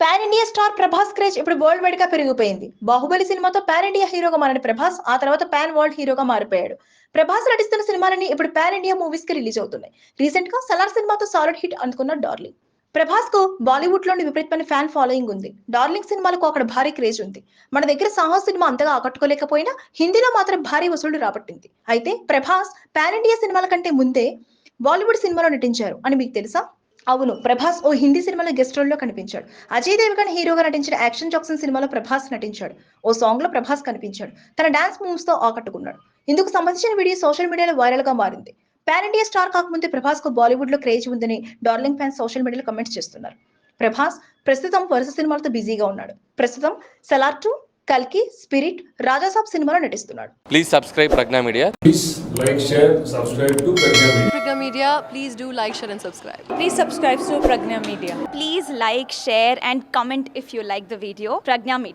Pan India star Prabhas craze ఇప్పుడు world wide గా పెరిగిపోయింది. బాహుబలి సినిమాతో పాన్ ఇండియా హీరోగా మారిన ప్రభాస్ ఆ తర్వాత పాన్ వరల్డ్ హీరోగా మారిపోయాడు. ప్రభాస్ నటిస్తున్న సినిమాలన్నీ ఇప్పుడు పాన్ ఇండియా మూవీస్ కి రిలీజ్ అవుతున్నాయి. రీసెంట్ గా సలార్ సినిమాతో సాలిడ్ హిట్ అందుకున్న డార్లింగ్. ప్రభాస్ కు బాలీవుడ్ లోని విపరీతమైన ఫ్యాన్ ఫాలోయింగ్ ఉంది. డార్లింగ్ సినిమాలకు అక్కడ భారీ క్రేజ్ ఉంది. మన దగ్గర సాహస్ సినిమా అంతగా ఆకట్టుకోలేకపోయినా హిందీలో మాత్రం భారీ వసూళ్లు రాబట్టింది. అయితే ప్రభాస్ పాన్ ఇండియా సినిమాల కంటే ముందే బాలీవుడ్ సినిమాలో నటించారు అని మీకు తెలుసా? అవును, ప్రభాస్ ఓ హిందీ సినిమాలో గెస్ట్ రోల్ లో కనిపించాడు. అజయ్ దేవగన్ హీరోగా నటించిన యాక్షన్ జాక్సన్ సినిమాలో ప్రభాస్ నటించాడు. ఓ సాంగ్ లో ప్రభాస్ కనిపించాడు. తన డాన్స్ మూవ్స్ తో ఆకట్టుకున్నాడు. ఇందుకు సంబంధించిన వీడియో సోషల్ మీడియాలో వైరల్ గా మారింది. పాన్ ఇండియా స్టార్ కాకముందే ప్రభాస్ కు బాలీవుడ్ లో క్రేజ్ ఉందని డార్లింగ్ ఫ్యాన్స్ సోషల్ మీడియాలో కమెంట్స్ చేస్తున్నారు. ప్రభాస్ ప్రస్తుతం వరుస సినిమాలతో బిజీగా ఉన్నాడు. ప్రస్తుతం సలార్ 2, కల్కి, స్పిరిట్, రాజాసాబ్ సినిమాలో నటిస్తున్నాడు. Please subscribe Pragna Media. Please like, share, subscribe to Pragna Media. Pragna Media, please do like, share and subscribe. Please subscribe to Pragna Media. Please like, share and comment if you like the video. Pragna Media.